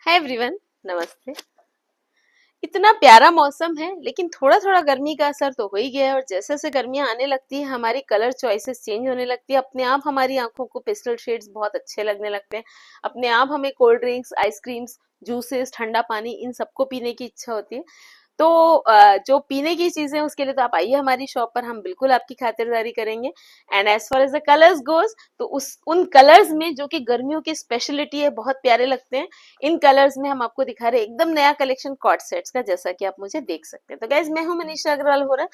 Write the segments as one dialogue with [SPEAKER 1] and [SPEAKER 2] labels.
[SPEAKER 1] Hi everyone, नमस्ते। इतना प्यारा मौसम है लेकिन थोड़ा थोड़ा गर्मी का असर तो हो ही गया है। और जैसे जैसे गर्मियां आने लगती है हमारी कलर चॉइसेस चेंज होने लगती है। अपने आप हमारी आंखों को पेस्टल शेड्स बहुत अच्छे लगने लगते हैं। अपने आप हमें कोल्ड ड्रिंक्स, आइसक्रीम्स, जूसेस, ठंडा पानी इन सबको पीने की इच्छा होती है। तो जो पीने की चीजें उसके लिए तो आप आइए हमारी शॉप पर, हम बिल्कुल आपकी खातिरदारी करेंगे। And as far as the colours goes, तो उस उन कलर्स में जो कि गर्मियों की स्पेशलिटी है, बहुत प्यारे लगते हैं। इन कलर्स में हम आपको दिखा रहे हैं एकदम नया कलेक्शन कॉर्ड सेट्स का, जैसा कि आप मुझे देख सकते हैं। तो गाइज, मैं हूं मनीषा अग्रवाल हो रहा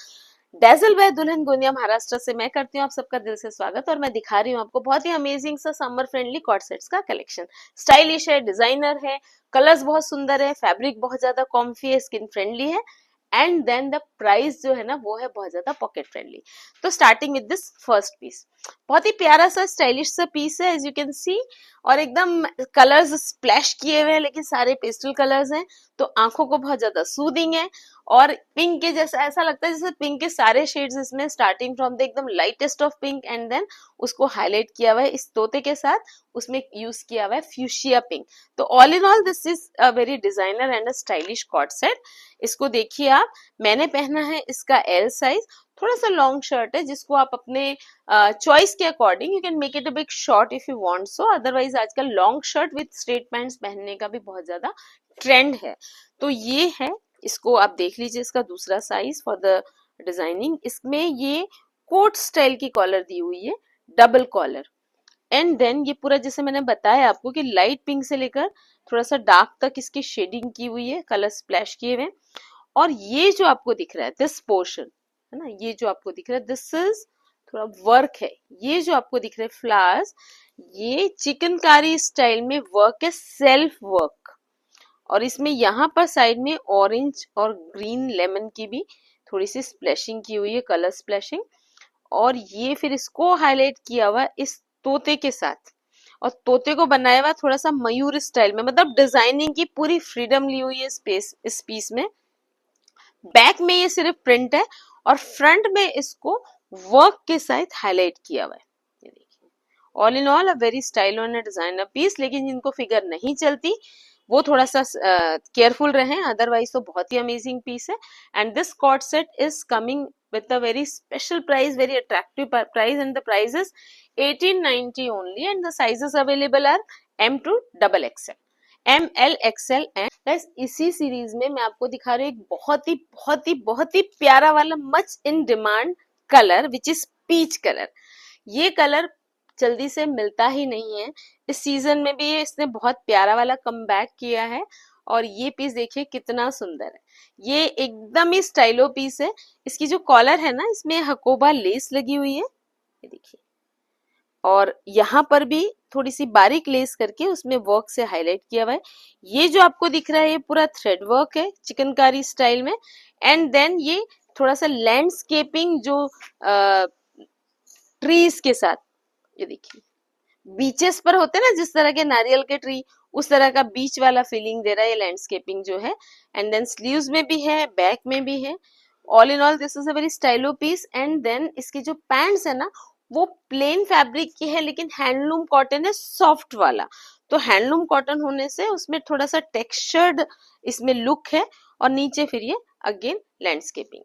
[SPEAKER 1] डेजल बाय दुल्हन गोंदिया महाराष्ट्र से। मैं करती हूँ आप सबका दिल से स्वागत और मैं दिखा रही हूँ आपको बहुत ही अमेजिंग सा समर फ्रेंडली कॉर्ड सेट्स का कलेक्शन। स्टाइलिश है, डिजाइनर है, कलर्स बहुत सुंदर है, फैब्रिक बहुत ज्यादा कॉम्फी है, स्किन फ्रेंडली है। एंड देन द प्राइस जो है ना वो है बहुत ज्यादा पॉकेट फ्रेंडली। तो starting with this first piece, बहुत ही प्यारा सा स्टाइलिश सा पीस है एज यू कैन सी। और एकदम कलर्स स्प्लैश किए हुए हैं, लेकिन सारे पेस्टल कलर्स हैं, तो आंखों को बहुत ज्यादा सूदिंग है। और पिंक के जैसा ऐसा लगता है जैसे पिंक के सारे शेड्स इसमें, स्टार्टिंग फ्रॉम द एकदम lightest of pink and then उसको हाईलाइट किया हुआ है इस तोते के साथ, उसमें यूज किया हुआ है फ्यूशिया पिंक। तो all in all this is a very designer and a stylish coord set. इसको देखिए आप, मैंने पहना है इसका एल साइज। थोड़ा सा लॉन्ग शर्ट है जिसको आप अपने चॉइस के according you can make it a big short if you want so. Otherwise आजकल long shirt with straight pants पहनने का भी बहुत ज्यादा ट्रेंड है। तो ये है, इसको आप देख लीजिए, इसका दूसरा साइज फॉर द डिजाइनिंग। इसमें ये कोट स्टाइल की कॉलर दी हुई है, डबल कॉलर। एंड देन ये पूरा जैसे मैंने बताया आपको कि लाइट पिंक से लेकर थोड़ा सा डार्क तक इसकी शेडिंग की हुई है, कलर स्प्लैश किए हुए। और ये जो आपको दिख रहा है दिस पोर्शन है ना, ये जो आपको दिख रहा है दिस इज थोड़ा वर्क है। ये जो आपको दिख रहे हैं फ्लावर्स, ये चिकनकारी स्टाइल में वर्क है, सेल्फ वर्क। और इसमें यहाँ पर साइड में ऑरेंज और ग्रीन लेमन की भी थोड़ी सी स्प्लैशिंग की हुई है, कलर स्प्लैशिंग। और ये फिर इसको हाईलाइट किया हुआ इस तोते के साथ, और तोते को बनाया हुआ थोड़ा सा मयूर स्टाइल में, मतलब डिजाइनिंग की पूरी फ्रीडम ली हुई है स्पेस इस पीस में। बैक में ये सिर्फ प्रिंट है और फ्रंट में इसको वर्क के साथ हाईलाइट किया हुआ है। ये देखिए, all in all a very style on a designer piece. लेकिन जिनको फिगर नहीं चलती वो थोड़ा सा केयरफुल रहें, अदरवाइज तो बहुत ही अमेजिंग पीस है। And this cord set is coming with a very special price, very attractive price, and the price is 1890 only, and the sizes available are M to double XL, ML XL। And guys, इसी series में मैं आपको दिखा रही हूँ एक बहुत ही प्यारा वाला much in demand colour which is peach colour. ये कलर जल्दी से मिलता ही नहीं है, इस सीजन में भी इसने बहुत प्यारा वाला कमबैक किया है। और ये पीस देखिए कितना सुंदर है, ये एकदम ही स्टाइलो पीस है। इसकी जो कॉलर है ना, इसमें हकोबा लेस लगी हुई है, ये देखिए। और यहाँ पर भी थोड़ी सी बारीक लेस करके उसमें वर्क से हाईलाइट किया हुआ है। ये जो आपको दिख रहा है ये पूरा थ्रेड वर्क है चिकनकारी स्टाइल में। एंड देन ये थोड़ा सा लैंडस्केपिंग जो ट्रीज के साथ, ये देखिए बीचेस पर होते हैं ना जिस तरह के नारियल के ट्री, उस तरह का बीच वाला फीलिंग दे रहा है ये लैंडस्केपिंग जो है। एंड देन स्लीव्स में भी है, बैक में भी है। All in all this is a very stylo piece. And then इसकी जो पैंट्स है ना वो प्लेन फैब्रिक की है, लेकिन हैंडलूम कॉटन है, सॉफ्ट वाला। तो हैंडलूम कॉटन होने से उसमें थोड़ा सा टेक्सचर्ड इसमें लुक है। और नीचे फिर ये अगेन लैंडस्केपिंग।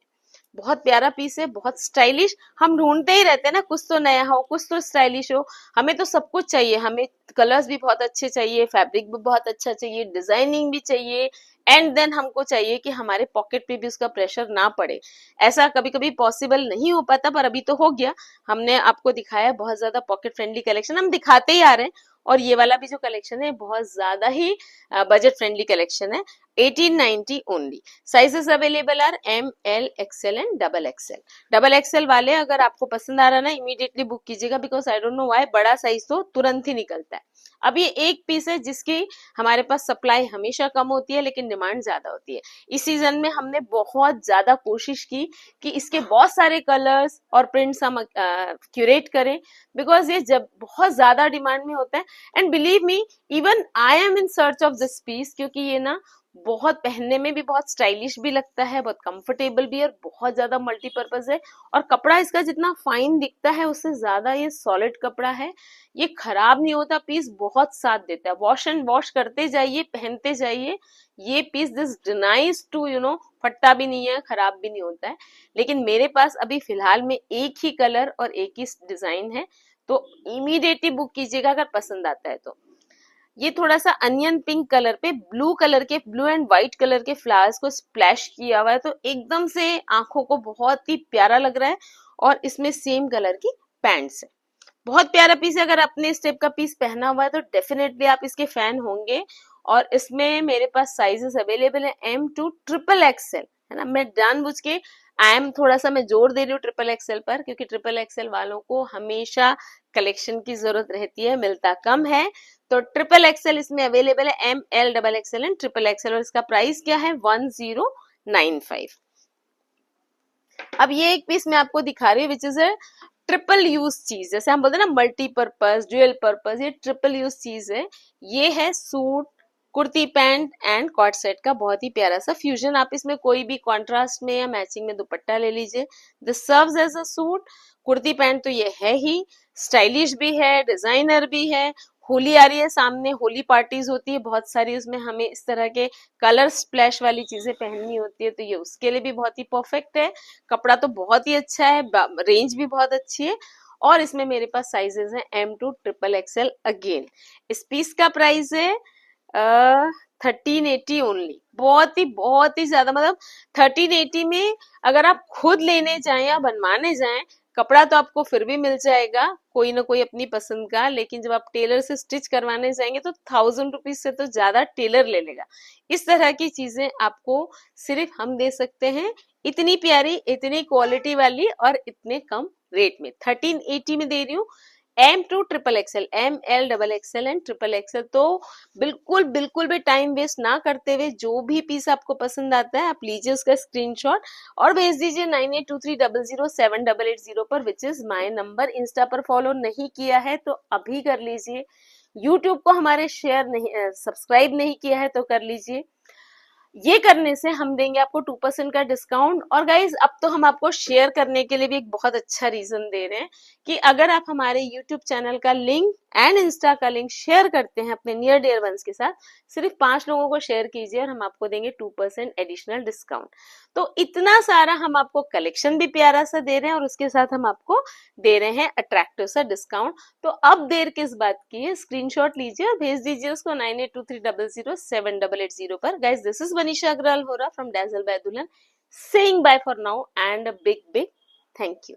[SPEAKER 1] बहुत प्यारा पीस है, बहुत स्टाइलिश। हम ढूंढते ही रहते हैं ना, कुछ तो नया हो, कुछ तो स्टाइलिश हो। हमें तो सब कुछ चाहिए, हमें कलर्स भी बहुत अच्छे चाहिए, फैब्रिक भी बहुत अच्छा चाहिए, डिजाइनिंग भी चाहिए। एंड देन हमको चाहिए कि हमारे पॉकेट पे भी उसका प्रेशर ना पड़े। ऐसा कभी कभी पॉसिबल नहीं हो पाता, पर अभी तो हो गया। हमने आपको दिखाया बहुत ज्यादा पॉकेट फ्रेंडली कलेक्शन, हम दिखाते ही आ रहे हैं। और ये वाला भी जो कलेक्शन है बहुत ज्यादा ही बजट फ्रेंडली कलेक्शन है, 1890 only. Sizes available are M, L, XL and double XL. Double XL वाले अगर आपको पसंद आ रहा ना, इमीडिएटली बुक कीजिएगा, because I don't know why बड़ा साइज तो तुरंत ही निकलता है। अब ये एक पीस है जिसकी हमारे पास सप्लाई हमेशा कम होती है लेकिन डिमांड ज्यादा होती है। इस सीजन में हमने बहुत ज्यादा कोशिश की कि इसके बहुत सारे कलर्स और प्रिंट्स हम क्यूरेट करें, बिकॉज ये जब बहुत ज्यादा डिमांड में होता है। And believe me, even I am in search of this piece, क्योंकि ये ना बहुत पहनने में भी बहुत स्टाइलिश भी लगता है, बहुत कंफर्टेबल भी है और बहुत ज्यादा मल्टीपर्पज है। और कपड़ा इसका जितना फाइन दिखता है उससे ज्यादा ये सॉलिड कपड़ा है, ये खराब नहीं होता, पीस बहुत साथ देता है, वॉश एंड वॉश करते जाइए, पहनते जाइए, ये पीस दिस डिनाइज टू फटता भी नहीं है, खराब भी नहीं होता है। लेकिन मेरे पास अभी फिलहाल में एक ही कलर और एक ही डिजाइन है, तो इमीडिएटली बुक कीजिएगा अगर पसंद आता है तो। ये थोड़ा सा अनियन पिंक कलर पे ब्लू एंड व्हाइट कलर के फ्लावर्स को स्प्लैश किया हुआ है, तो एकदम से आंखों को बहुत ही प्यारा लग रहा है। और इसमें सेम कलर की पैंट्स है, बहुत प्यारा पीस है। अगर अपने स्टेप का पीस पहना हुआ है तो डेफिनेटली आप इसके फैन होंगे। और इसमें मेरे पास साइजेस अवेलेबल है M to XXL, है ना। मैं जानबूझ के थोड़ा सा मैं जोर दे रही हूँ XXL पर, क्योंकि XXL वालों को हमेशा कलेक्शन की जरूरत रहती है, मिलता कम है। तो XXL इसमें अवेलेबल है, ML, XXL एंड XXL। और इसका प्राइस क्या है? 1095। अब ये एक पीस मैं आपको दिखा रही हूँ विच इज ट्रिपल यूज चीज, जैसे हम बोलते हैं ना मल्टीपर्पज, ड्यूअल पर्पज, ये ट्रिपल यूज चीज है। ये है suit, kurti pant and coat set का बहुत ही प्यारा सा फ्यूजन। आप इसमें कोई भी कॉन्ट्रास्ट में या मैचिंग में दुपट्टा ले लीजिए। This serves as a suit, kurti pant तो ये है ही, स्टाइलिश भी है, डिजाइनर भी है। होली आ रही है सामने, होली पार्टीज होती है बहुत सारी, उसमें हमें इस तरह के कलर स्प्लैश वाली चीजें पहननी होती है, तो ये उसके लिए भी बहुत ही परफेक्ट है। कपड़ा तो बहुत ही अच्छा है, रेंज भी बहुत अच्छी है। और इसमें मेरे पास साइजेस हैं M to XXL अगेन। इस पीस का प्राइस है 1380 ओनली। बहुत ही ज्यादा, मतलब 1380 में अगर आप खुद लेने जाएं या बनवाने जाएं, कपड़ा तो आपको फिर भी मिल जाएगा कोई ना कोई अपनी पसंद का, लेकिन जब आप टेलर से स्टिच करवाने जाएंगे तो 1000 रुपीज से तो ज्यादा टेलर ले लेगा। इस तरह की चीजें आपको सिर्फ हम दे सकते हैं, इतनी प्यारी, इतनी क्वालिटी वाली और इतने कम रेट में। 1380 में दे रही हूँ। M to XXL, ML, XXL and XXL। तो बिल्कुल बिल्कुल भी टाइम वेस्ट ना करते हुए जो भी पीस आपको पसंद आता है आप लीजिए उसका स्क्रीनशॉट और भेज दीजिए 9823007880 पर, which is my number. Insta पर फॉलो नहीं किया है तो अभी कर लीजिए, यूट्यूब को हमारे शेयर नहीं, सब्सक्राइब नहीं किया है तो कर लीजिए। ये करने से हम देंगे आपको 2% का डिस्काउंट। और गाइज अब तो हम आपको शेयर करने के लिए भी एक बहुत अच्छा रीजन दे रहे हैं कि अगर आप हमारे यूट्यूब चैनल का लिंक एंड इंस्टा का लिंक शेयर करते हैं अपने नियर डियर वंस के साथ, सिर्फ 5 लोगों को शेयर कीजिए और हम आपको देंगे 2% एडिशनल डिस्काउंट। तो इतना सारा हम आपको कलेक्शन भी प्यारा सा दे रहे हैं और उसके साथ हम आपको दे रहे हैं अट्रैक्टिव सा डिस्काउंट। तो अब देर किस बात की है, स्क्रीनशॉट लीजिए और भेज दीजिए उसको 9823007880 पर। Guys this is Manisha Agrawal Hora from Dazzle by Dulan, saying bye for now and a big thank you.